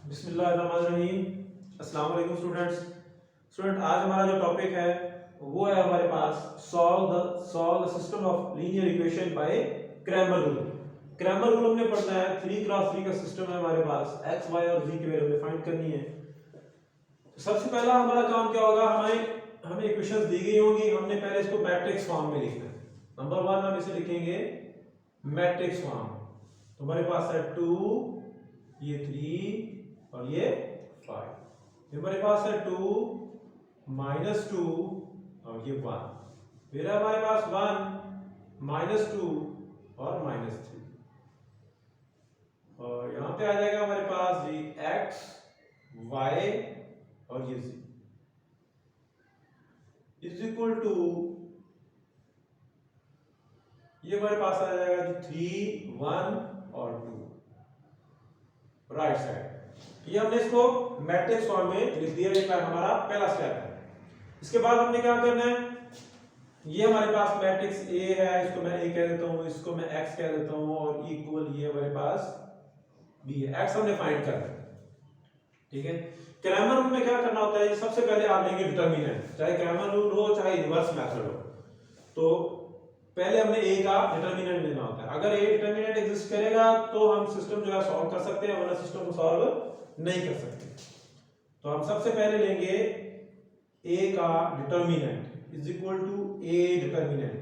बिस्मिल्लाहिर्रहमानिर्रहीम। अस्सलाम वालेकुम स्टूडेंट आज हमारा जो टॉपिक है वो है हमारे पास solve the system of linear equation by Cramer rule. Cramer rule हमने पढ़ना है। 3x3 का सिस्टम है हमारे पास, x y और z की वैल्यू हमें फाइंड करनी है। सबसे पहला हमारा काम क्या होगा, हमें इक्वेशंस दी गई होंगी, हमने पहले इसको मैट्रिक्स फॉर्म में लिखना है। नंबर 1 हम इसे लिखेंगे मैट्रिक्स फॉर्म। तो हमारे पास है 2, ये 3 और ये 5। फिर हमारे पास है 2 -2 और ये 1। फिर है हमारे पास 1 -2 और -3। और यहां पे आ जाएगा हमारे पास जी x y और ये z इज इक्वल टू, ये हमारे पास आ जाएगा जी 3 1 और 2 राइट साइड। ये हमने इसको मैट्रिक्स फॉर्म में लिख दिया। ये हमारा पहला स्टेप है। इसके बाद हमने क्या करना है, ये हमारे पास मैट्रिक्स A है, इसको मैं A कह देता हूं, इसको मैं X कह देता हूं, और इक्वल ये हमारे पास B है। X हमने फाइंड करना है, ठीक है। क्रैमर रूल में क्या करना होता है, सबसे पहले आप लेंगे डिटरमिनेंट, चाहे क्रैमर रूल हो चाहे रिवर्स मेथड हो। तो पहले हमने A का डिटरमिनेंट लेना होता है। अगर A डिटरमिनेंट एग्जिस्ट करेगा तो हम सिस्टम जो है सॉल्व कर सकते हैं, वरना सिस्टम को सॉल्व नहीं कर सकते। तो हम सबसे पहले लेंगे A का determinant is equal to A determinant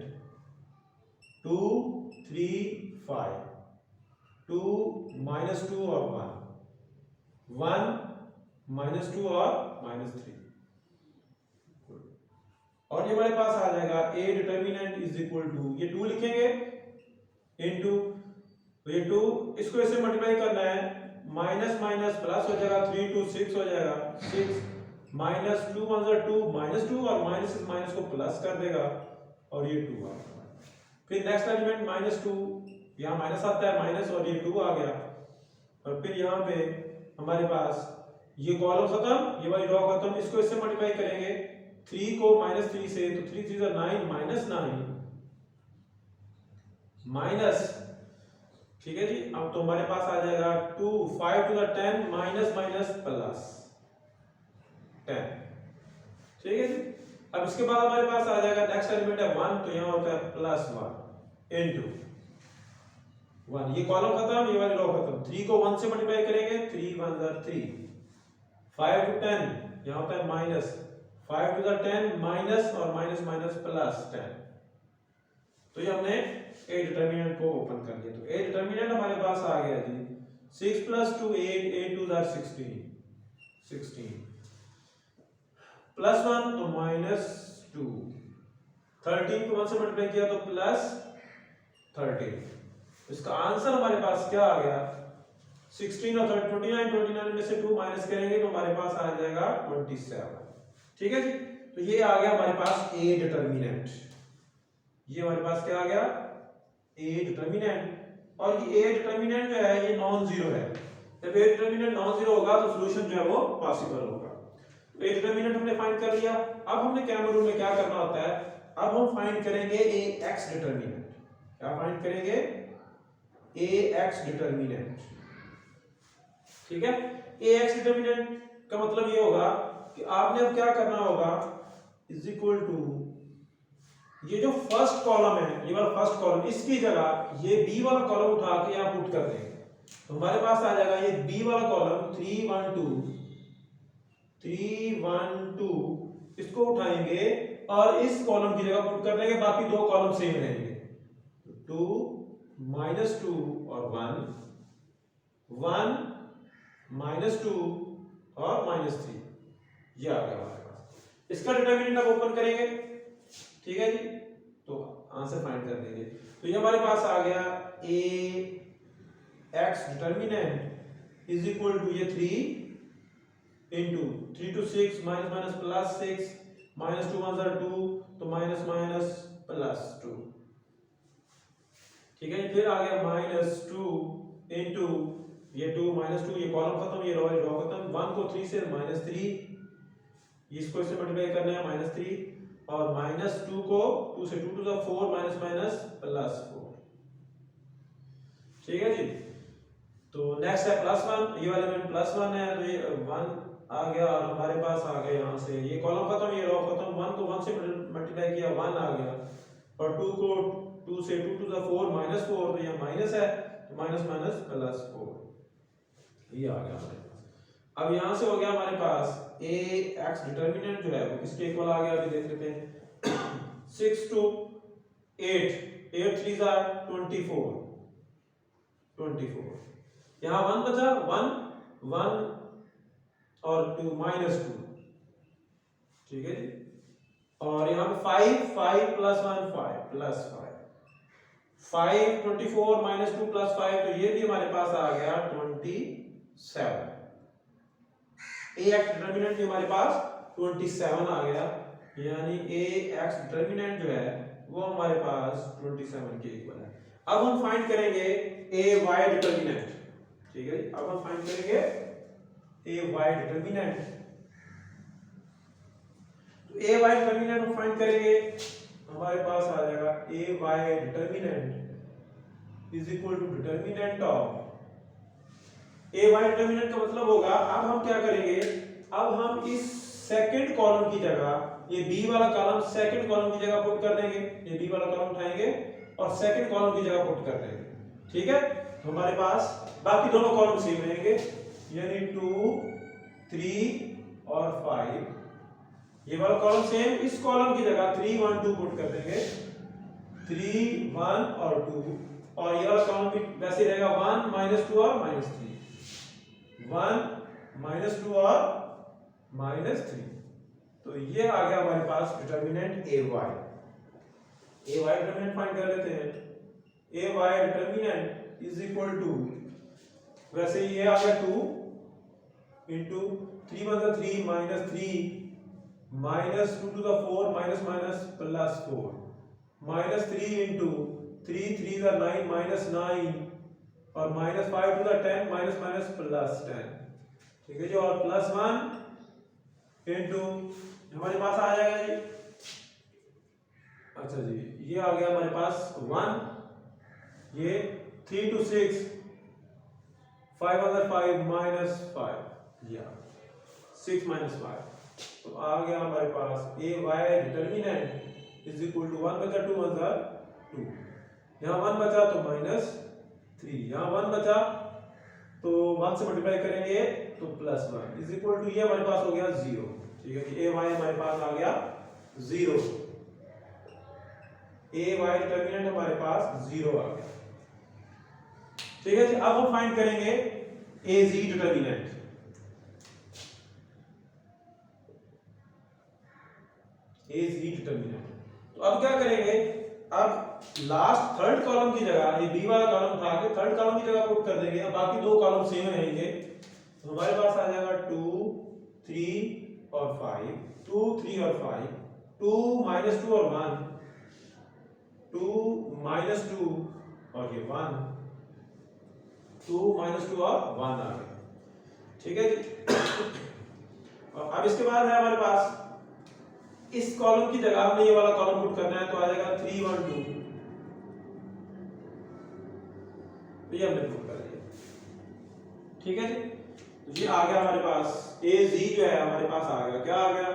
2 3 5, 2 -2 और 1, 1 -2 और -3। और ये हमारे पास आ जाएगा A determinant is equal to, ये 2 लिखेंगे इनटू, तो ये 2 इसको ऐसे मल्टीप्लाई करना है, माइनस माइनस प्लस हो जाएगा, 3 2 6 हो जाएगा, 6 -2 1 2 -2 और माइनस इस माइनस को प्लस कर देगा और ये 2 आ गया। फिर नेक्स्ट एलिमेंट -2, यहाँ माइनस आता है माइनस और ये 2 आ गया। और फिर यहाँ पे हमारे पास ये कॉलम खत्म, ये वाली रो खत्म, इसको इससे मल्टीप्लाई करेंगे 3 को -3 से, तो 3 3 9 -9 माइनस, ठीक है जी। अब तो हमारे पास आ जाएगा 2 5 to the 10 minus minus plus 10, ठीक है जी। अब इसके बाद हमारे पास आ जाएगा नेक्स्ट एलिमेंट है 1, तो यहाँ होता है +1 इनटू 1, ये कॉलम खत्म, ये वाली रो खत्म। 3 को 1 से मल्टीप्लाई करेंगे, 3 1 3, 5 to 10 यहाँ होता है माइनस, 5 to the 10 माइनस और माइनस माइनस प्लस 10। तो ये हमने A डिटरमिनेंट को ओपन कर दिया। तो A डिटरमिनेंट हमारे पास आ गया जी 6 + 2 8, 8 2 16, 16 +1 तो -2, 13 को 1 से मल्टीप्लाई किया तो +13। इसका आंसर हमारे पास क्या आ गया, 16 और 29, 29 में से 2 माइनस करेंगे तो हमारे पास आ जाएगा 27, ठीक है जी। तो ये आ गया हमारे पास A डिटरमिनेंट। ये हमारे पास क्या आ गया, A डिटरमिनेंट। और ये A डिटरमिनेंट जो है ये नॉन जीरो है। जब A डिटरमिनेंट नॉन जीरो होगा तो सॉल्यूशन जो है वो पॉसिबल होगा। तो A डिटरमिनेंट हमने फाइंड कर लिया। अब हमने क्रैमर रूल में क्या करना होता है, अब हम फाइंड करेंगे AX डिटरमिनेंट। क्या फाइंड करेंगे, AX डिटरमिनेंट, ठीक है। AX डिटरमिनेंट का मतलब ये होगा कि आपने अब क्या करना होगा, इज इक्वल टू, ये जो फर्स्ट कॉलम है, ये वाला फर्स्ट कॉलम, इसकी जगह ये बी वाला कॉलम उठा के यहां पुट कर देंगे। तो हमारे पास आ जाएगा ये बी वाला कॉलम 3 1 2, 3 1 2, इसको उठाएंगे और इस कॉलम की जगह पुट कर देंगे, बाकी दो कॉलम सेम रहेंगे। 2 -2 और 1 1 -2 और -3, ये आ गया हमारे पास। इसका डिटरमिनेंट अब ओपन करेंगे, ठीक है जी। तो आंसर फाइंड कर देंगे। तो ये हमारे पास आ गया AX determinant is equal to, ये 3 into 3 to 6 minus minus plus 6, -2 1 2, तो माइनस माइनस प्लस 2, ठीक है। फिर आ गया -2 इनटू ये 2 -2, ये कॉलम खत्म, ये रो खत्म, 1 को 3 से -3, इसको इससे मल्टीप्लाई करना है -3, और -2 को 2 से 2 to the 4 minus minus plus 4, ठीक है जी। तो नेक्स्ट है +1, ये वाला एलिमेंट +1 है, तो ये 1 आ गया और हमारे पास आ गया यहाँ से ये कॉलम खत्म, ये रो खत्म, 1 को 1 से मल्टीप्लाई किया 1 आ गया, और 2 को 2 से 2 टू द 4 -4, तो ये माइनस है, तो माइनस माइनस +4, ये आ गया हमारे पास। अब यहाँ से हो गया हमारे पास ax डिटरमिनेंट जो है वो किसके इक्वल आ गया, अभी देख लेते हैं। 6 to 8, 8 3 are 24, 24, यहाँ 1 बचा, 1 1 और 2 -2, ठीक है जी, और यहाँ पे 5 5 + 1 5 +5, 5 24 -2 +5, तो ये भी हमारे पास आ गया 27। ax डिटरमिनेंट भी हमारे पास 27 आ गया, यानी ax डिटरमिनेंट जो है वो हमारे पास 27 के इक्वल है। अब हम फाइंड करेंगे ay डिटरमिनेंट, ठीक है, अब हम फाइंड करेंगे ay डिटरमिनेंट। तो ay डिटरमिनेंट हम फाइंड करेंगे, हमारे पास आ जाएगा ay determinant is equal to determinant of ay determinant का मतलब होगा, अब हम क्या करेंगे, अब हम इस सेकंड कॉलम की जगह ये b वाला कॉलम सेकंड कॉलम की जगह पुट कर देंगे, ये b वाला कॉलम उठाएंगे और सेकंड कॉलम की जगह पुट कर देंगे, ठीक है। तो हमारे पास बाकी दोनों कॉलम सेम रहेंगे, यानी 2 3 और 5, ये वाला कॉलम सेम, इस कॉलम की जगह 3 1 2 पुट कर देंगे, 3 1 और 2, और ये वाला कॉलम भी वैसे रहेगा 1 -2 और -3, 1 -2 और -3, तो ये आ गया हमारे पास determinant ay। ay determinant find कर लेते हैं, ay determinant is equal to, वैसे ये आ गया 2 into 3 1 3 -3 -2 to the 4 minus minus plus 4 -3 into 3 3 are 9 -9 और -5 to the 10 minus minus plus 10, ठीक है जी, और +1 into हमारे पास आ जाएगा जी, अच्छा जी, ये आ गया हमारे पास 1, ये 3 to 6 5 other 5 -5, या 6 -5, तो आ गया हमारे पास ay determinant is equal to 1 बचा 2 1 2, यहाँ 1 बचा तो -3, यहाँ 1 बचा तो 1 से मल्टीप्लाई करेंगे तो +1 इज इक्वल टू, ये हमारे पास हो गया 0, ठीक है कि ay हमारे पास आ गया 0, ay डिटरमिनेंट हमारे पास 0 आ गया, ठीक है जी। अब हम फाइंड करेंगे az डिटरमिनेंट, az डिटरमिनेंट, तो अब क्या करेंगे, अब लास्ट थर्ड कॉलम की जगह ये b वाला कॉलम उठा के थर्ड कॉलम की जगह पुट कर देंगे, अब बाकी दो कॉलम सेम रहेंगे, तो हमारे पास आ जाएगा 2 3 और 5, 2 3 और 5, 2 -2 और 1, 2 -2 और ये 1, 2 -2 और 1 आ गया, ठीक है जी। अब इसके बाद है हमारे पास इस कॉलम की जगह हमें ये वाला कॉलम पुट करना है, तो आ जाएगा 3 1 2, तो ये हमने पुट कर दिया, ठीक है जी। तो ये आ गया हमारे पास az जो है हमारे पास आ गया, क्या आ गया,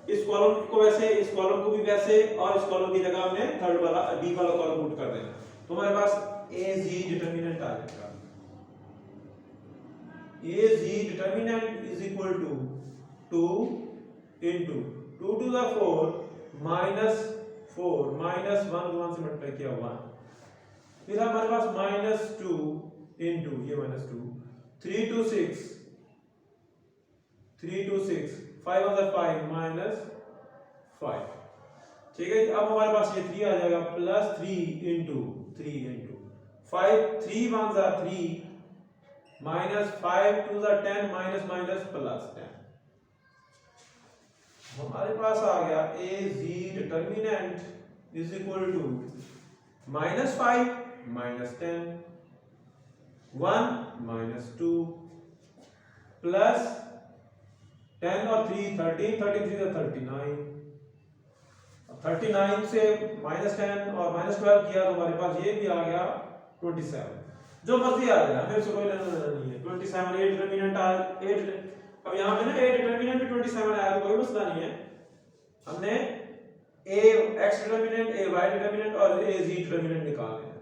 इस कॉलम को वैसे, इस कॉलम को भी वैसे, और इस कॉलम की जगह हमने थर्ड वाला b वाला कॉलम पुट कर देना, तो हमारे पास az डिटरमिनेंट आ जाएगा, az determinant is equal to 2 into 2 to the 4 minus 4 minus 1 को 1 से मल्टीप्लाई किया 1, फिर हमारे पास -2 into ये -2, 3 to 6 5 other 5 -5, ठीक है। अब हमारे पास ये 3 आ जाएगा, +3 into 5, 3 1s are 3 -5 2s are 10 -+10, हमारे पास आ गया az determinant is equal to -5 -10 1 -2 plus 10 और 3 13 33 तो 39, 39 से -10 और -12 किया तो हमारे पास ये भी आ गया 27, जो मर्जी आ जाए, हमें उससे कोई लेना देना नहीं है। 27 ए डिटरमिनेंट आ 8, अब यहाँ पे ना ए डिटरमिनेंट भी 27 आया तो कोई मसला नहीं है। हमने ए एक्स डिटरमिनेंट, ए वाई डिटरमिनेंट और ए जी डिटरमिनेंट निकालने हैं।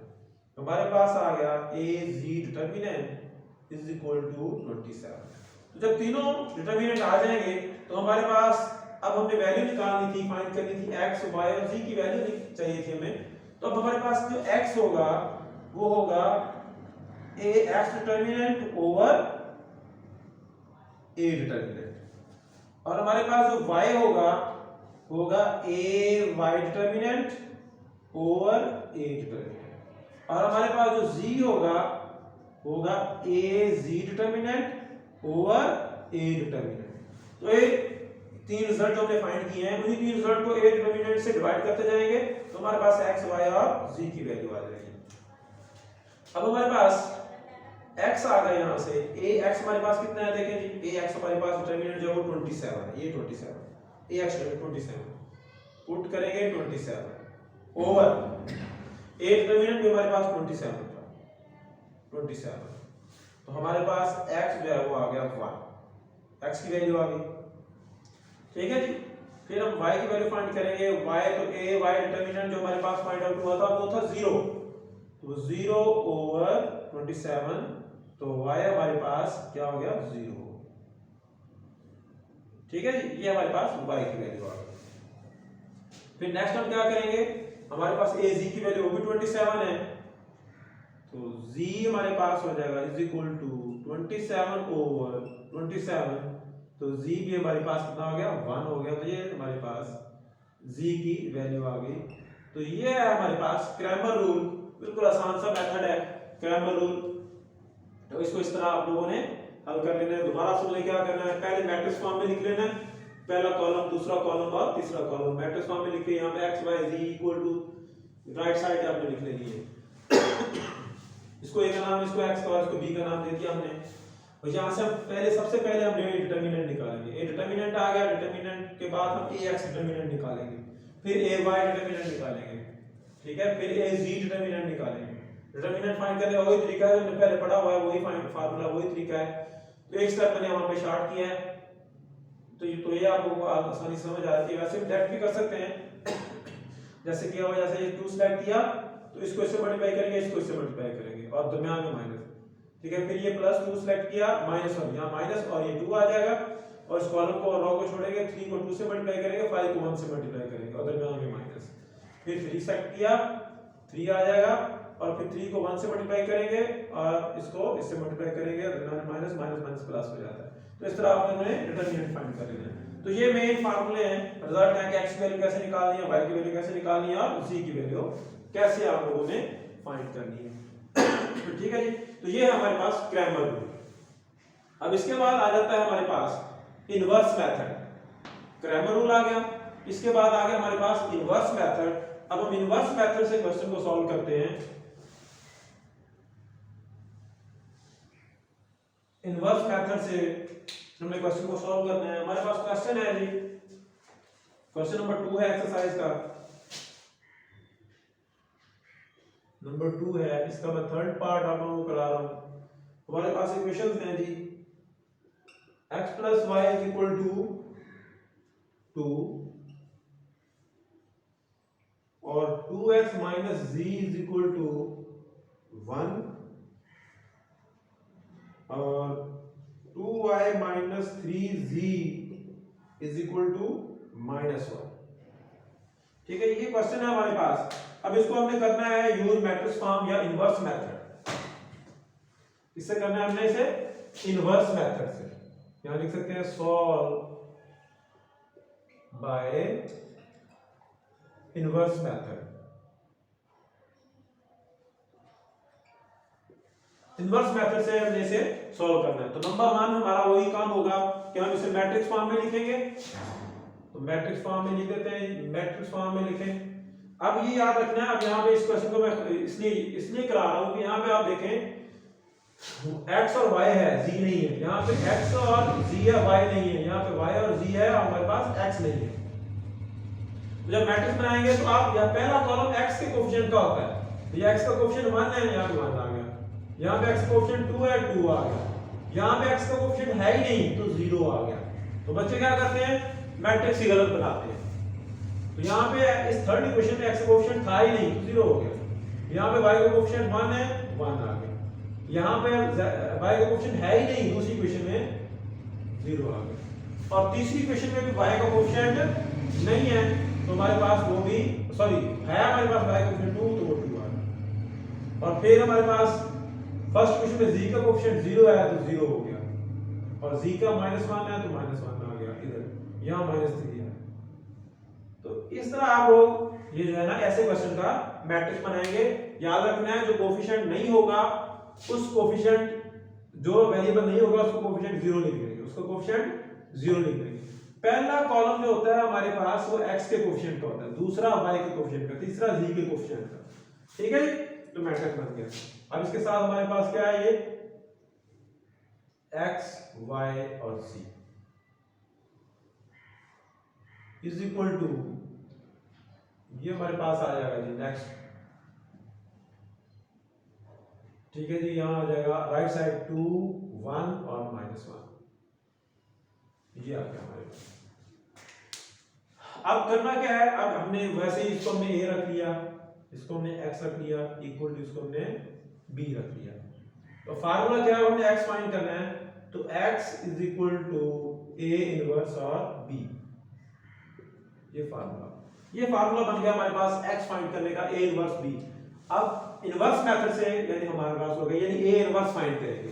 हमारे पास आ गया ए जी डिटरमिनेंट इज इक्वल टू 27। तो जब तीनों डिटरमिनेंट आ जाएंगे तो हमारे पास अब हमने वैल्यू निकालनी थी, फाइंड करनी थी एक्स वाई और जी की वैल्यू चाहिए थी हमें। तो अब हमारे पास जो एक्स होगा वो होगा ए x determinant over A determinant, और हमारे पास जो y होगा ए Y determinant over A determinant, और हमारे पास जो z होगा ए जी डिटरमिनेंट ओवर ए डिटरमिनेंट। तो ये तीन रिजल्ट जो हमने फाइंड किए हैं उन्हीं तीन रिजल्ट को ए डिटरमिनेंट से डिवाइड करते जाएंगे तो हमारे पास x y और z की वैल्यू आ जाएगी। अब हमारे पास x आ गया, यहां से a x हमारे पास कितना है देखें जी, a x हमारे पास डिटरमिनेंट जो है वो 27 है, ये 27 a x 27 पुट करेंगे 27 ओवर a डिटरमिनेंट भी हमारे पास 27 था 27, तो हमारे पास x जो है वो आ गया 1, x की वैल्यू आ गई। ठीक है जी, फिर हम y की वैल्यू फाइंड करेंगे। y तो a y डिटरमिनेंट जो हमारे पास फाइंड आउट हुआ था वो था 0, तो 0 ओवर 27, तो y हमारे पास क्या हो गया 0। ठीक है जी, ये हमारे पास y की वैल्यू आ गई। फिर नेक्स्ट हम क्या करेंगे, हमारे पास a z की वैल्यू वो भी 27 है, तो z हमारे पास हो जाएगा इज इक्वल टू 27 ओवर 27, तो z भी हमारे पास कितना हो गया 1 हो गया। तो ये हमारे पास z की वैल्यू आ गई। तो ये है हमारे पास क्रैमर रूल, बिल्कुल आसान सा मेथड है क्रैमर रूल। तो इसको इस तरह आप लोगों ने हल कर लेना है। दोबारा सुन ले, क्या करना है, पहले मैट्रिक्स फॉर्म में लिख लेना है, पहला कॉलम, दूसरा कॉलम और तीसरा कॉलम। मैट्रिक्स फॉर्म में लिखे, यहाँ पे x y z equal to right side आपने लिख लेनी है। इसको a का नाम, इसको x का और इसको b का नाम दे दिया हमने। और यहाँ से हम सबसे पहले हम डिटरमिनेंट निकालेंगे। ए डिटरमिनेंट आ गया, डिटरमिनेंट के बाद हम ए एक्स डिटरमिनेंट निकालेंगे, फिर ए वाई डिटरमिनेंट निकालेंगे, ठीक है, फिर ए जी डिटरमिनेंट निकालेंगे। डिटरमिनेंट फाइंड करने का वही तरीका है जो हमने पहले पढ़ा हुआ है, वही फाइंड फार्मूला वही तरीका है। तो एक स्टेप मैंने वहां पे शॉर्ट किया है, तो ये आप लोगों को आसानी से समझ आ जाती है। वैसे हम डायरेक्ट भी कर सकते हैं, जैसे किया हुआ, जैसे ये 2 सेलेक्ट किया तो इसको इससे मल्टीप्लाई करेंगे, इसको इससे मल्टीप्लाई करेंगे और दरमियान में माइनस, ठीक है। फिर ये +2 सेलेक्ट किया, -1, यहाँ माइनस और ये 2 आ जाएगा, और इस कॉलम को और रो को छोड़ेंगे, 3 को 2 से मल्टीप्लाई करेंगे, 5 को 1 से मल्टीप्लाई करेंगे और दरमियान में माइनस। फिर 3 सेलेक्ट किया, 3 आ जाएगा, और फिर 3 को 1 से मल्टीप्लाई करेंगे और इसको इससे मल्टीप्लाई करेंगे, दरमियान में माइनस, माइनस माइनस प्लस हो जाता है। तो इस तरह आपने डिटरमिनेंट फाइंड कर लेना है। तो ये मेन फार्मूले हैं, रिजल्ट है कि x की वैल्यू कैसे निकालनी है, y की वैल्यू कैसे निकालनी है और z की वैल्यू कैसे आप लोगों ने फाइंड करनी है। ठीक है जी, तो ये है हमारे पास क्रैमर रूल। अब इसके बाद आ जाता है हमारे पास इनवर्स मेथड। क्रैमर रूल आ गया, इसके बाद आ गया हमारे पास इनवर्स मेथड। अब हम इनवर्स मेथड से क्वेश्चन को सॉल्व करते हैं। इनवर्स मेथड से हमने क्वेश्चन को सॉल्व करना है। हमारे पास क्वेश्चन है जी, क्वेश्चन नंबर 2 है एक्सरसाइज का, नंबर 2 है, इसका मैं थर्ड पार्ट आप लोगों को करा रहा हूं। हमारे पास इक्वेशंस हैं जी, x + y = 2 और 2x - z = 1 और 2y - 3z = -1। ठीक है, ये क्वेश्चन है हमारे पास। अब इसको हमने करना है यूज मैट्रिक्स फॉर्म या इनवर्स मेथड। इससे करना है हमने इसे इनवर्स मेथड से, यहां लिख सकते हैं solve by inverse method. Inverse method से हमने इसे सॉल्व करना है। तो नंबर 1 हमारा वही काम होगा कि हम इसे मैट्रिक्स फॉर्म में लिखेंगे। तो मैट्रिक्स फॉर्म में लिख देते हैं, मैट्रिक्स फॉर्म में लिखें। अब ये याद रखना है, अब यहाँ पे इस क्वेश्चन को मैं इसलिए करा रहा हूँ कि यहाँ पे आप देखें x और y है, z नहीं है। यहाँ पे x और z है, y नहीं है। यहाँ पे y और z है और हमारे पास x नहीं है। तो जब मैट्रिक्स बनाएंगे तो आप यहाँ पहला कॉलम x के कोएफिशिएंट का होता है, तो ये x का कोएफिशिएंट 1 है, यहाँ पे 1 आ गया। यहाँ पे x कोएफिशिएंट 2 है, 2 आ गया। यहाँ पे x का कोएफिशिएंट है ही नहीं तो 0 आ गया। तो बच्चे क्या करते हैं, मैट्रिक्स ही गलत बनाते हैं। तो यहाँ पे इस थर्ड इक्वेशन में x का कोएफिशिएंट था ही नहीं तो 0 हो गया। यहाँ पे y का कोएफिशिएंट 1 है, 1 आ गया। यहाँ पे y का कोएफिशिएंट है ही नहीं, दूसरी इक्वेशन में 0 आ गया। और तीसरी इक्वेशन में भी y का कोएफिशिएंट नहीं है तो हमारे पास वो भी सॉरी है, हमारे पास y का कोएफिशिएंट 2 तो वो 2 आ गया। और फिर हमारे पास फर्स्ट इक्वेशन में z का कोएफिशिएंट 0 है तो 0 हो गया, और z का -1 है तो -1 आ गया इधर, यहाँ -3 है। तो इस तरह आप लोग ये जो है ना ऐसे क्वेश्चन का मैट्रिक्स बनाएंगे। याद रखना है जो कोएफिशिएंट नहीं होगा उस कोएफिशिएंट, जो वेरिएबल नहीं होगा उसको कोएफिशिएंट 0 लिख देंगे, उसको कोएफिशिएंट 0 लिख देंगे। पहला कॉलम जो होता है हमारे पास वो x के कोएफिशिएंट का होता है, दूसरा y के कोएफिशिएंट का, तीसरा z के कोएफिशिएंट का। ठीक है, तो मैट्रिक्स बन गया। अब इसके साथ हमारे पास क्या है, ये x y और z इज इक्वल टू, ये हमारे पास आ जाएगा जी नेक्स्ट। ठीक है जी, यहां आ जाएगा राइट साइड 2 1 और -1, ये आ गया हमारे पास। अब करना क्या है, अब हमने वैसे ही इसको हमने a रख लिया, इसको हमने x रख लिया, इक्वल टू इसको हमने b रख लिया। तो फार्मूला क्या है, हमने x फाइंड करना है, तो x is equal to a inverse और b, ये फार्मूला बन गया हमारे पास x फाइंड करने का, a इनवर्स b। अब इनवर्स मेथड से यानी हमारे पास हो गया, यानी a इनवर्स फाइंड करेंगे।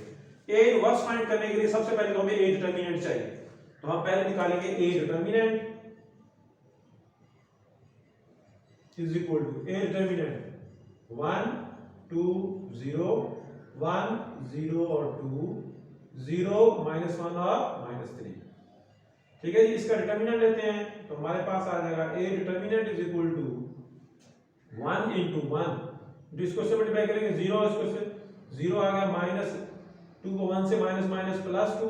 a इनवर्स फाइंड करने के लिए सबसे पहले तो हमें a डिटरमिनेंट चाहिए, तो हम पहले निकालेंगे a determinant is equal to a determinant 1 2 0 1 0 और 2 0 -1 और -3। ठीक है जी, इसका डिटरमिनेंट लेते हैं तो हमारे पास आ जाएगा a determinant is equal to 1 into 1, इसको से मल्टीप्लाई करेंगे 0, इसको से 0 आ गया, -2 को 1 से माइनस माइनस +2।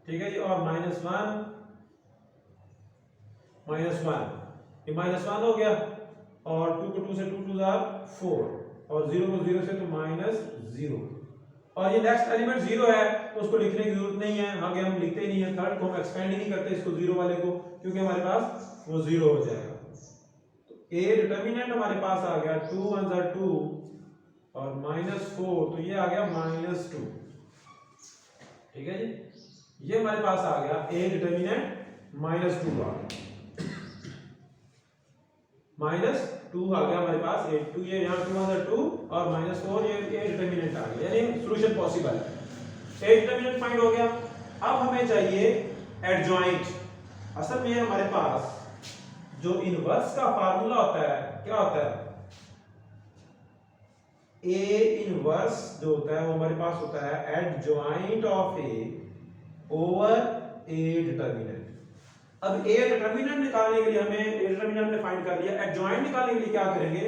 ठीक है जी, और -1 ये -1 हो गया, और 2 को 2 से 2 2 4, और 0 को 0 से तो -0, और ये नेक्स्ट एलिमेंट 0 है तो उसको लिखने की जरूरत नहीं है, आगे हम लिखते ही नहीं है, थर्ड को हम एक्सपेंड ही नहीं करते इसको 0 वाले को, क्योंकि हमारे पास वो 0 हो जाएगा। तो a डिटरमिनेंट हमारे पास आ गया 2 1 2 और -4, तो ये आ गया -2। ठीक है जी, ये हमारे पास आ गया a डिटरमिनेंट -2 आ गया, -2 आ गया हमारे पास, 2 ये यहाँ 2 1 2 और -4 ये a डिटरमिनेंट आ गया, यानी सॉल्यूशन पॉसिबल है। a डिटरमिनेंट फाइंड हो गया। अब हमें चाहिए एडजॉइंट। असल में हमारे पास जो इनवर्स का फार्मूला होता है, क्या होता है, a इनवर्स जो होता है वो हमारे पास होता है adjoint of a over a determinant. अब a डिटरमिनेंट निकालने के लिए हमें a डिटरमिनेंट ने फाइंड कर लिया, एडजॉइंट निकालने के लिए क्या करेंगे,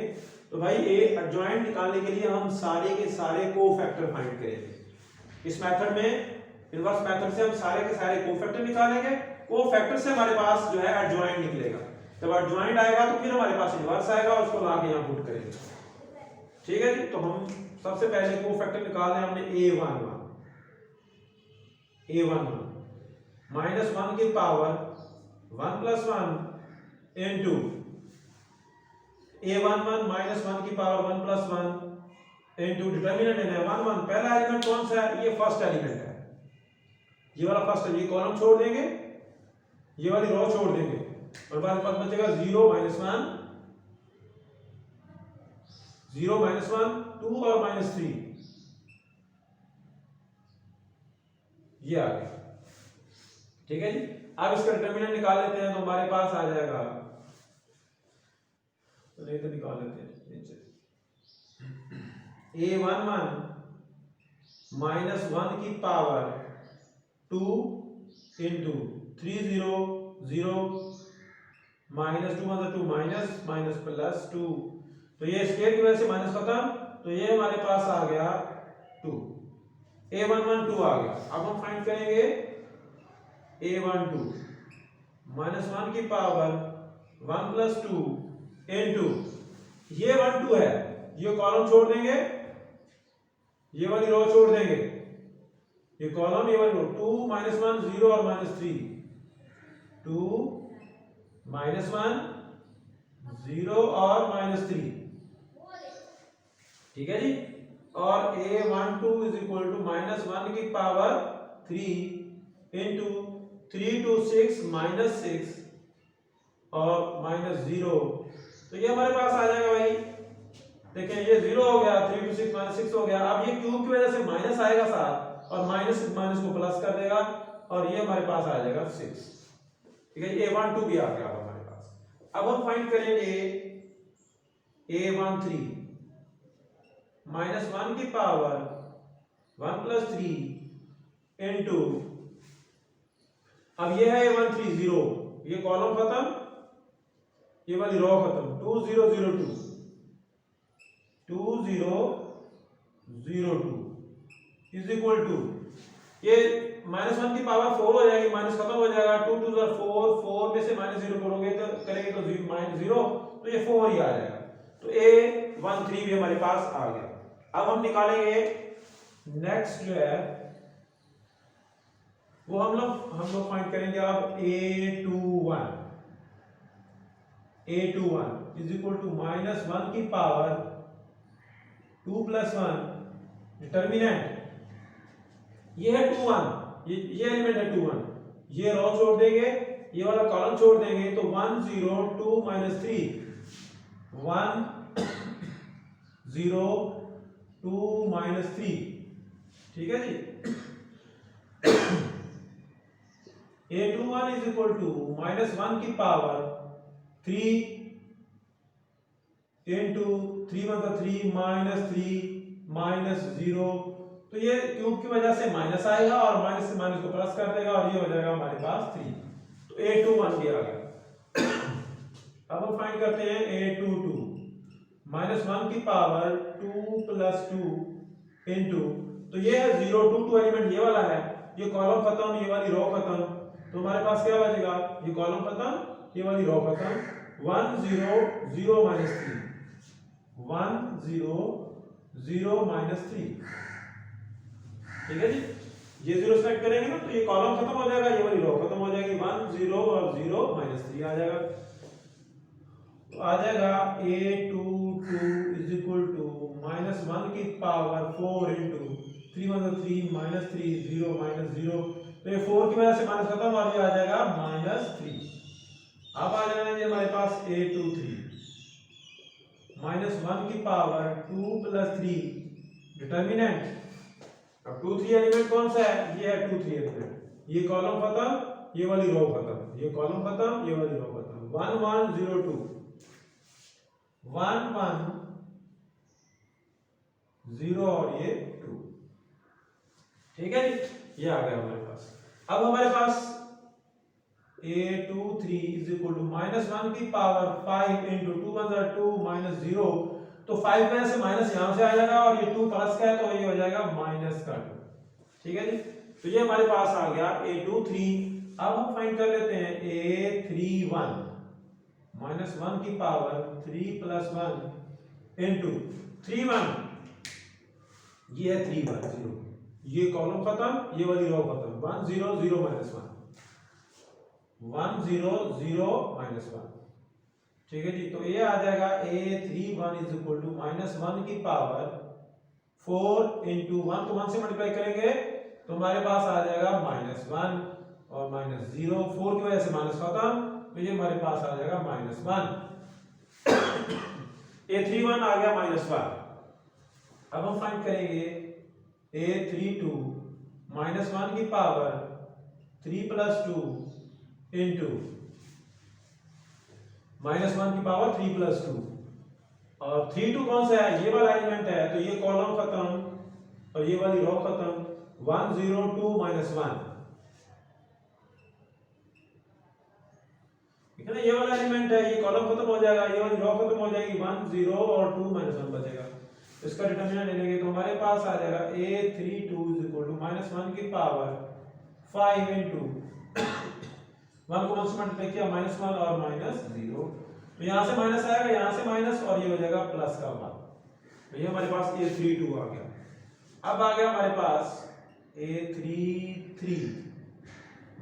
तो भाई a एडजॉइंट निकालने के लिए हम सारे के सारे कोफैक्टर फाइंड करेंगे। इस मेथड में, इनवर्स मेथड से हम सारे के सारे कोफैक्टर निकालेंगे, कोफैक्टर से हमारे पास जो है एडजॉइंट निकलेगा। जब एडजॉइंट आएगा तो फिर हमारे पास इनवर्स आएगा, उसको ला के यहां पुट करेंगे। ठीक है जी, तो हम सबसे पहले कोफैक्टर निकालने हमने a11 -1 की पावर 1 + 1 इनटू a11 -1 की पावर 1 + 1 इनटू डिटरमिनेंट है 1 1। पहला एलिमेंट कौन सा है, ये फर्स्ट एलिमेंट है, ये वाला फर्स्ट है, ये कॉलम छोड़ देंगे, ये वाली रो छोड़ देंगे, और बाद में बचेगा 0 -1 0 -1 2 और -3, ये आ गया। ठीक है जी, अब इसका डिटरमिनेंट निकाल लेते हैं, तो हमारे पास आ जाएगा, तो नहीं तो निकाल लेते हैं नीचे, a11 -1 की पावर 2 इनटू 3 0 0 -2 1 2 माइनस +2, तो ये स्क्वायर की वजह से माइनस खत्म, तो ये हमारे पास आ गया 2, a11 2 आ गया। अब हम फाइंड करेंगे a12 -1 की पावर 1 + 2 इनटू, ये 1 2 है, ये कॉलम छोड़ देंगे, ये वाली रो छोड़ देंगे, ये कॉलम, ये वाली रो, 2 -1 0 और -3, 2 -1 0 और -3, ठीक है जी। और a12 इज इक्वल टू -1 की पावर 3 इंटू 3 to 6 -6 और -0, तो ये हमारे पास आ जाएगा भाई, देखें ये 0 हो गया, 3 to 6 -6 हो गया। अब ये क्यूब की वजह से माइनस आएगा साथ, और माइनस को प्लस कर देगा, और ये हमारे पास आ जाएगा 6, ठीक है। a12 भी आ गया हमारे पास। अब हम फाइंड करेंगे a13 -1 की पावर 1 + 3 इंटू, अब ये है a13 0, ये कॉलम खत्म, ये वाली रो खत्म, 2002 2002 इज इक्वल टू, ये -1 की पावर 4 हो जाएगी, माइनस खत्म हो जाएगा, 2 2 4, 4 में से -0 करोगे तो करेंगे तो -0, तो ये 4 ही आ जाएगा। तो a13 भी हमारे पास आ गया। अब हम निकालेंगे नेक्स्ट जो है वो हम लोग फाइंड करेंगे अब a21 इज इक्वल टू -1 की पावर 2 + 1, डिटर्मिनेंट ये है 21, ये एलिमेंट है 21, ये रो छोड़ देंगे, ये वाला कॉलम छोड़ देंगे, तो 1 0 2 -3 1 0 2 -3, ठीक है जी। a21 इज इक्वल टू -1 की पावर 3 इंटू 3 मतलब 3 -3 -0, तो ये क्यूब की वजह से माइनस आएगा, और माइनस से माइनस को प्लस कर देगा, और ये हो जाएगा हमारे पास 3, तो a21 भी आ गया। अब हम फाइंड करते हैं a22 -1 की पावर 2 + 2 इंटू, तो ये है 0 2 2 एलिमेंट ये वाला है, ये कॉलम खत्म, ये वाली रो खत्म, तो हमारे पास क्या बचेगा, ये कॉलम खत्म, ये वाली रो खत्म, 1 0 0 -3 1 0 0 -3, ठीक है जी। ये 0 सेलेक्ट करेंगे ना, तो ये कॉलम खत्म हो जाएगा, ये वाली रो खत्म हो जाएगी, 1 0 और 0 -3 आ जाएगा, तो आ जाएगा a22 इज इक्वल टू -1 की पावर 4 इंटू 3 मतलब 3 -3 0 -0, तो ये 4 की वजह से माइनस खत्म, और ये आ जाएगा -3। अब आ जाएगा ये हमारे पास a23 -1 की पावर 2 + 3, डिटर्मिनेंट, अब 2 3 एलिमेंट कौन सा है, ये है 2 3 एलिमेंट, ये कॉलम खत्म, ये वाली रो खत्म, ये कॉलम खत्म, ये वाली रो खत्म, 1 1 0 2 1 1 0 और ये 2, ठीक है जी, ये आ गया हमारे पास। अब हमारे पास a23 इज इक्वल टू -1 की पावर 5 इंटू 2 1 2 -0, तो 5 में से माइनस यहां से आ जाएगा, और ये 2 प्लस का है, तो ये हो जाएगा -2, ठीक है जी। तो ये हमारे पास आ गया a23। अब हम फाइंड कर लेते हैं a31 -1 की पावर 3 + 1 इंटू 3 1, ये है 3 1 0, ये कॉलम खत्म, ये वाली रो खत्म, 1 0 0 -1 1 0 0 -1, ठीक है जी। तो ये आ जाएगा a31 इज इक्वल टू -1 की पावर 4 इंटू 1 को 1 से मल्टीप्लाई करेंगे, तो हमारे पास आ जाएगा -1 और -0, 4 की वजह से माइनस खत्म, तो ये हमारे पास आ जाएगा -1। a31 आ गया -1। अब हम फाइंड करेंगे a32 -1 की पावर 3 + 2 इंटू -1 की पावर 3 + 2, और 3 2 कौन सा है, ये वाला एलिमेंट है, तो ये कॉलम खत्म और ये वाली रो खत्म, 1 0 2 -1, ठीक है ना, ये वाला एलिमेंट है, ये कॉलम खत्म हो जाएगा, ये वाली रो खत्म हो जाएगी, 1 0 और 2 -1 बचेगा, इसका डिटरमिनेंट लेंगे, तो हमारे पास आ जाएगा a32 इज इक्वल टू -1 की पावर 5 इंटू 1 को 1 से मल्टीप्लाई किया, -1 और -0, तो यहां से माइनस आएगा, यहां से माइनस, और ये हो जाएगा प्लस का 1, तो ये हमारे पास a32 आ गया। अब आ गया हमारे पास A33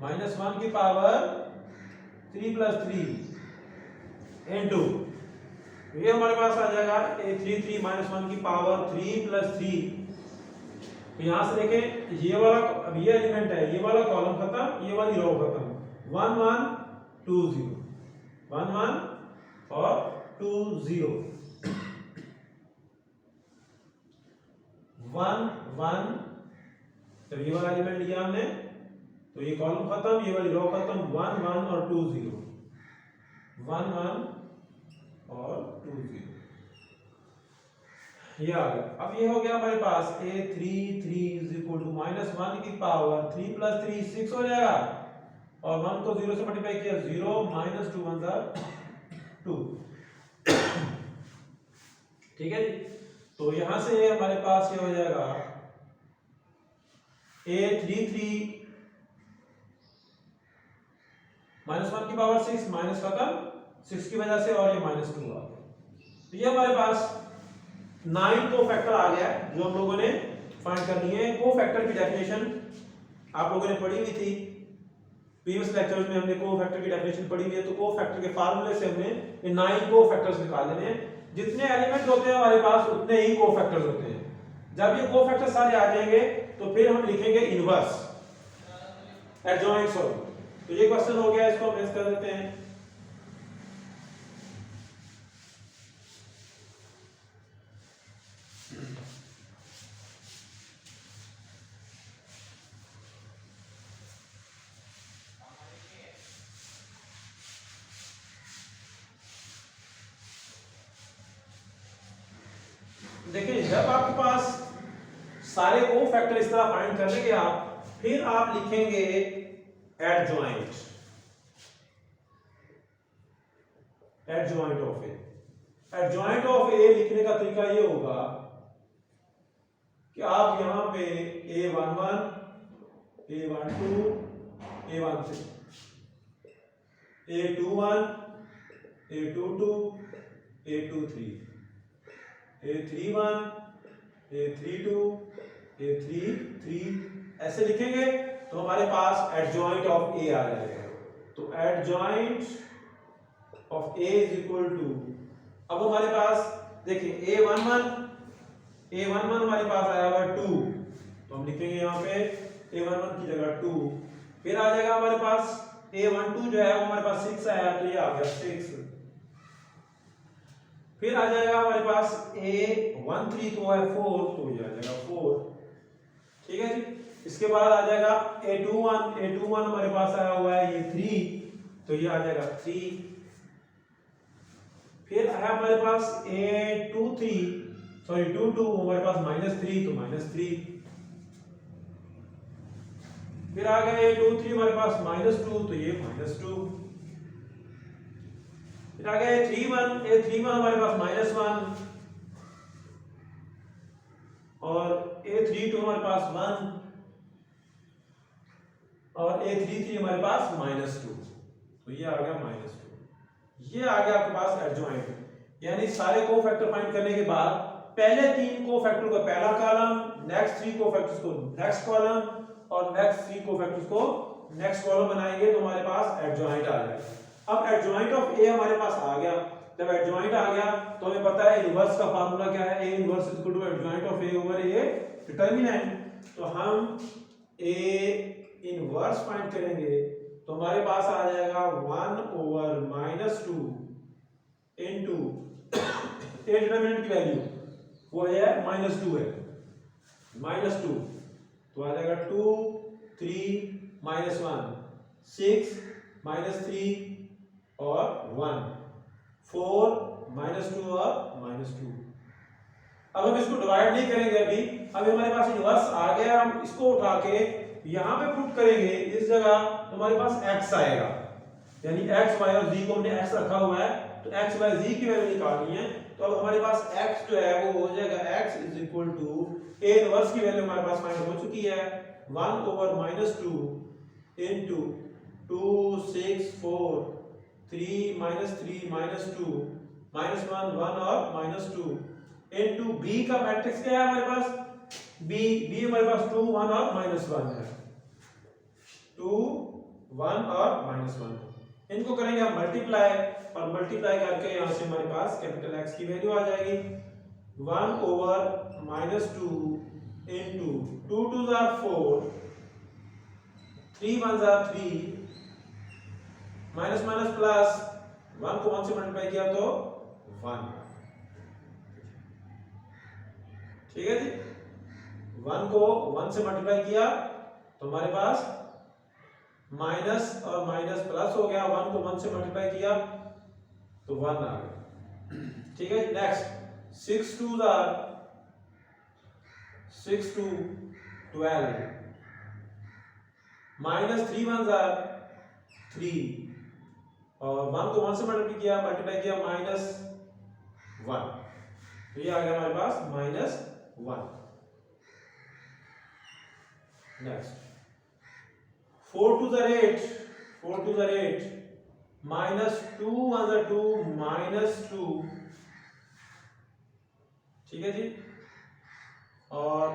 -1 की पावर 3 + 3 into, ये हमारे पास आ जाएगा A33 -1 की पावर 3 + 3। तो यहां से देखें ये वाला, अब ये एलिमेंट है, ये वाला कॉलम खत्म, ये वाली रो खत्म। 1 1 2 0, 1 1 और 2 0, 1 1। जब ये वाला एलिमेंट लिया हमने तो ये कॉलम खत्म, ये वाली रो खत्म। 1 1 और 2 0, 1 1 और 2 0, ये आ गया। अब ये हो गया हमारे पास A33 -1 की पावर 3 + 3 6 हो जाएगा, और 1 को 0 से मल्टीप्लाई किया 0 -2 1 2। ठीक है जी। तो यहां से हमारे पास ये हो जाएगा A33 -1 की पावर 6 माइनस खत्म 6 की वजह से, और ये -2 आ गया। तो ये हमारे पास 9 कोफैक्टर आ गया जो हम लोगों ने फाइंड करनी है। कोफैक्टर की डेफिनेशन आप लोगों ने पढ़ी हुई थी प्रीवियस लेक्चर्स में, हमने कोफैक्टर की डेफिनेशन पढ़ी हुई है। तो कोफैक्टर के फार्मूले से हमने ये 9 कोफैक्टर्स निकाल लेने हैं। जितने एलिमेंट होते हैं हमारे पास उतने ही कोफैक्टर्स होते हैं। जब ये कोफैक्टर सारे आ जाएंगे तो फिर हम लिखेंगे इनवर्स एडजॉइंट सॉल्व। तो ये क्वेश्चन हो गया, इसको हम मिस कर देते हैं। देखिए जब आपके पास सारे कोफैक्टर इस तरह फाइंड कर लेंगे आप, फिर आप लिखेंगे adjoint of A. Adjoint of A लिखने का तरीका ये होगा कि आप यहां पे A11 A12 A13 A21 A22 A23 A31 A32 A33 ऐसे लिखेंगे तो हमारे पास एडजॉइंट ऑफ ए आ जाएगा। तो adjoint of A is equal to, अब हमारे पास देखिए A11 हमारे पास आया हुआ 2, तो हम लिखेंगे यहाँ पे A11 की जगह 2। फिर आ जाएगा हमारे पास A12 जो है वो हमारे पास 6 आया, तो ये आ गया 6। फिर आ जाएगा हमारे पास A13 तो है 4, तो ये आ जाएगा 4। ठीक है जी। इसके बाद आ जाएगा A21 हमारे पास आया हुआ है ये 3, तो ये आ जाएगा 3। फिर है हमारे पास A22 हमारे पास -3, तो -3। फिर आ गया A23 हमारे पास -2, तो ये -2। फिर आ गया A31 हमारे पास -1, और A32 हमारे पास 1, और A33 हमारे पास -2, तो ये आ गया -2। ये आ गया आपके पास एडजॉइंट। यानी सारे कोफैक्टर फाइंड करने के बाद पहले 3 कोफैक्टर को पहला कॉलम, नेक्स्ट 3 कोफैक्टर्स को नेक्स्ट कॉलम, और नेक्स्ट 3 कोफैक्टर्स को नेक्स्ट कॉलम बनाएंगे, तो हमारे पास एडजॉइंट आ जाएगा। अब एडजॉइंट ऑफ ए हमारे पास आ गया। जब एडजॉइंट आ गया तो हमें पता है इनवर्स का फार्मूला क्या है, A inverse is equal to adjoint of A over A determinant. तो हम ए इनवर्स फाइंड करेंगे तो हमारे पास आ जाएगा 1 ओवर -2 इनटू ए डिटरमिनेंट की वैल्यू वो है -2 है, -2, तो आ जाएगा 2 3 -1 6 -3 और 1 4 -2 और -2। अब हम इसको डिवाइड नहीं करेंगे अभी, अभी हमारे पास इनवर्स आ गया। हम इसको उठा के यहां पे पुट करेंगे इस जगह, तो हमारे पास x आएगा। यानी x y और z को हमने x रखा हुआ है, तो x y z की वैल्यू निकालनी है। तो अब हमारे पास x जो है वो हो जाएगा x is equal to a inverse की वैल्यू हमारे पास फाइंड हो चुकी है 1 ओवर -2 इनटू 2 6 4 3 -3 -2 -1 1 और -2 इनटू b का मैट्रिक्स क्या है हमारे पास बी हमारे पास 2 1 और -1 है, 2 1 और -1। इनको करेंगे हम मल्टीप्लाई, और मल्टीप्लाई करके यहां से हमारे पास कैपिटल एक्स की वैल्यू आ जाएगी 1 ओवर -2 इनटू 2 2 आर 4, 3 1 आर 3, माइनस माइनस प्लस, 1 को 1 से मल्टीप्लाई किया तो 1। ठीक है जी, 1 को 1 से मल्टीप्लाई किया तो हमारे पास माइनस और माइनस प्लस हो गया, 1 को 1 से मल्टीप्लाई किया तो 1 आ गया। ठीक है, नेक्स्ट 6 2 आर 6 2 12, माइनस 3 1 आर 3, और 1 को 1 से मल्टीप्लाई किया -1, तो ये आ गया हमारे पास -1। नेक्स्ट 4 2 आर 8, 4 2 आर 8, -2 1 आर 2, -2। ठीक है जी, और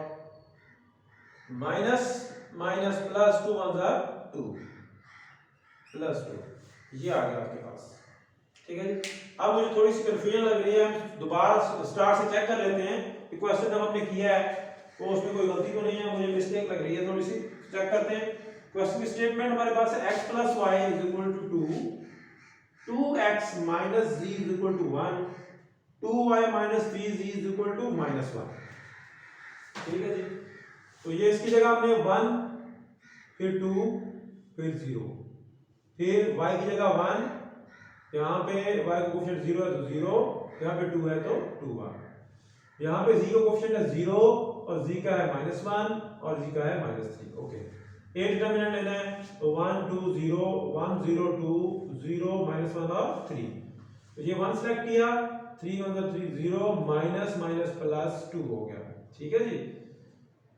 माइनस माइनस प्लस 2 1 आर 2, +2, ये आ गया आपके पास। ठीक है जी, अब मुझे थोड़ी सी कंफ्यूजन लग रही है, हम दोबारा स्टार्ट से चेक कर लेते हैं कि क्वेश्चन हम अपने किया है तो उसमें कोई गलती तो नहीं है, मुझे मिस्टेक लग रही है थोड़ी सी। चेक करते हैं, क्वेश्चन की स्टेटमेंट हमारे पास है x + y = 2, 2x - z = 1, 2y - 3z = -1। ठीक है जी, तो ये इसकी जगह हमने 1, फिर 2, फिर 0, फिर y की जगह 1, यहाँ पे y का कोएफिशिएंट 0 है तो 0, यहाँ पे 2 है तो 2 आ गया। यहाँ पे z का कोएफिशिएंट है 0 और z का है -1 और z का है -3। ओके, ए डिटरमिनेंट लेना है तो 1 2 0 1 0 2 0 -1 और 3, तो ये 1 सेलेक्ट किया, 3 1 3 0 माइनस माइनस प्लस 2 हो गया। ठीक है जी,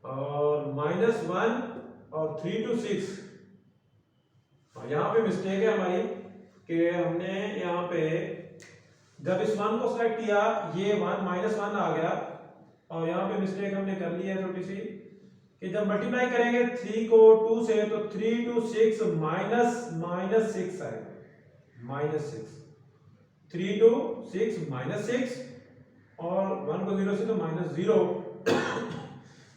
और -1 और 3 to 6, और यहाँ पे मिस्टेक है हमारी कि हमने यहाँ पे जब इस 1 को सेलेक्ट किया ये 1 -1 आ गया, और यहाँ पे मिस्टेक हमने कर ली है छोटी सी कि जब मल्टीप्लाई करेंगे 3 को 2 से तो 3 to 6 -6 आएगा, -6, 3 to 6 -6, और 1 को 0 से तो -0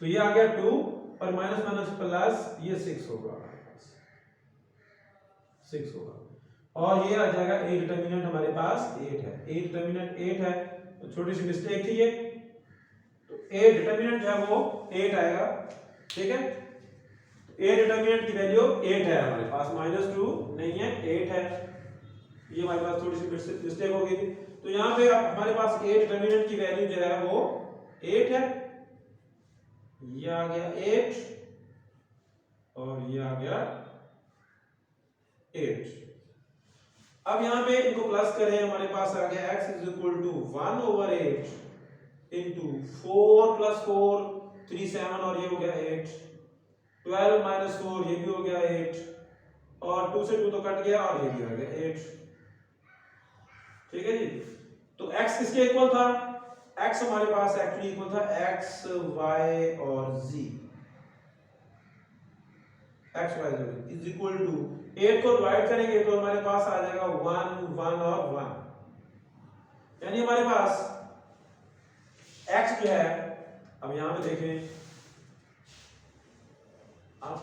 तो ये आ गया 2, और माइनस माइनस प्लस ये 6 होगा, 6 होगा, और ये आ जाएगा ए डिटरमिनेंट हमारे पास 8 है, ए डिटरमिनेंट 8 है, तो छोटी सी मिस्टेक थी ये, तो ए डिटरमिनेंट जो है वो 8 आएगा। ठीक है, ए डिटरमिनेंट की वैल्यू 8 है हमारे पास, -2 नहीं है, 8 है, ये हमारे पास थोड़ी सी मिस्टेक हो गई थी। तो यहाँ पे हमारे पास ए डिटरमिनेंट की वैल्यू जो है वो 8 है, ये आ गया 8 और ये आ गया 8। अब यहाँ पे इनको प्लस करें, हमारे पास आ गया x = 1/8 into 4 + 4 3 7, और ये हो गया 8, 12 - 4 ये भी हो गया 8, और 2 से 2 तो कट गया और ये भी आ गया 8। ठीक है जी, तो x किसके इक्वल था, x हमारे पास एक्चुअली इक्वल था x y और z, x y z is equal to 8 को डिवाइड करेंगे तो हमारे पास आ जाएगा 1 1 और 1, यानी हमारे पास x जो है, अब यहां पे देखें, अब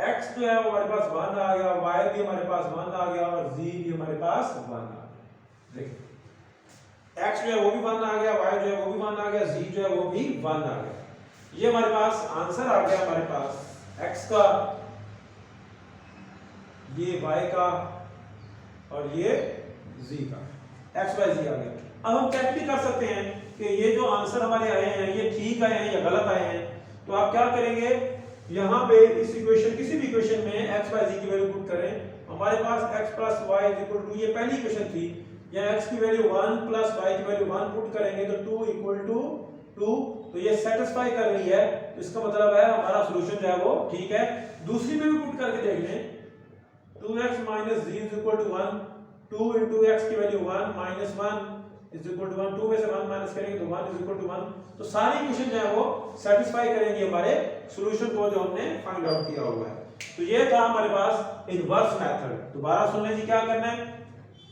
x जो है वो हमारे पास 1 आ गया, y भी हमारे पास 1 आ गया, और z भी हमारे पास 1 आ गया। देखिए x जो है वो भी 1 आ गया, y जो है वो भी 1 आ गया, z जो है वो भी 1 आ गया। ये हमारे पास आंसर आ गया, हमारे पास x का, ये y का, और ये z का, x y z आ गया। अब हम चेक भी कर सकते हैं कि ये जो आंसर हमारे आए हैं ये ठीक आए हैं या गलत आए हैं। तो आप क्या करेंगे, यहाँ पे इस इक्वेशन, किसी भी इक्वेशन में x y z की वैल्यू पुट करें। हमारे पास x + y = ये पहली इक्वेशन थी, या x की वैल्यू 1 + y की वैल्यू 1 पुट करेंगे तो 2 = 2, तो ये सेटिस्फाई कर रही है, तो इसका मतलब है हमारा सॉल्यूशन जो है वो ठीक है। दूसरी में भी पुट करके देख लें, 2x - z = 1, 2 × x की वैल्यू 1 - 1, इज इक्वल टू 1, 2 में से 1 माइनस करेंगे तो 1 इज इक्वल टू 1। तो सारी इक्वेशन जो है वो सेटिस्फाई करेंगे हमारे सॉल्यूशन को जो हमने फाइंड आउट किया हुआ है। तो ये था हमारे पास इनवर्स मेथड। दोबारा सुन लीजिए क्या करना है,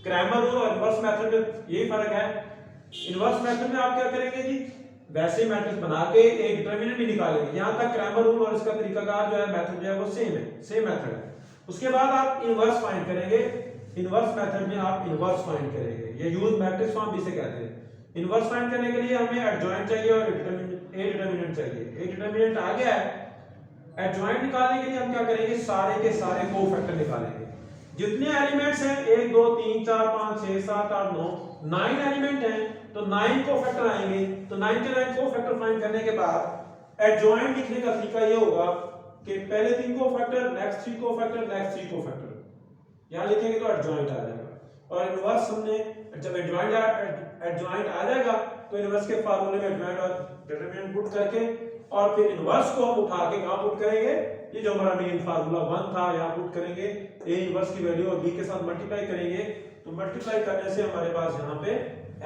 क्रैमर रूल और इनवर्स मेथड में यही फर्क है। इनवर्स मेथड में आप क्या करेंगे जी, वैसे मैट्रिक्स बना के एक डिटरमिनेंट भी निकालेंगे। यहां तक क्रैमर रूल और इसका तरीकाकार जो है मेथड जो है वो सेम है, सेम मेथड है। उसके बाद आप इनवर्स फाइंड करेंगे। इनवर्स मेथड में आप इनवर्स फाइंड करेंगे, ये यूज मैट्रिक्स फॉर्म भी से कहते हैं। इनवर्स फाइंड करने के लिए हमें एडजॉइंट चाहिए और डिटरमिनेंट चाहिए। ए डिटरमिनेंट आ गया है, एडजॉइंट निकालने के लिए हम क्या करेंगे, सारे के सारे कोफैक्टर निकालेंगे। जितने एलिमेंट्स हैं 1 2 3 4 5 6 7 8 9 9 एलिमेंट हैं, तो 9 कोफैक्टर आएंगे। तो 9 के 9 कोफैक्टर फाइंड करने के बाद एडजॉइंट लिखने का तरीका ये होगा कि पहले 3 cofactor, next 3 cofactor, next 3 cofactor, यहां लिखेंगे तो एडजॉइंट आ जाएगा। और इनवर्स हमने जब एडजॉइंट आ जाएगा तो इनवर्स के फार्मूले में एडजॉइंट और डिटरमिनेंट पुट करके और फिर इनवर्स को हम उठा के कहां पुट करेंगे, ये जो हमारा मेन फार्मूला 1 था यहां पुट करेंगे। a इनवर्स की वैल्यू और b के साथ मल्टीप्लाई करेंगे, तो मल्टीप्लाई करने से हमारे पास यहां पे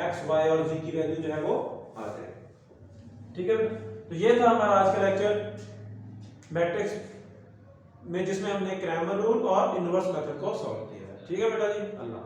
x y और z की वैल्यू जो है वो आ जाएगी। ठीक है, तो ये था हमारा आज का लेक्चर मैट्रिक्स में, जिसमें हमने क्रैमर रूल और इनवर्स मेथड को सॉल्व किया है। ठीक है बेटा जी, अल्लाह।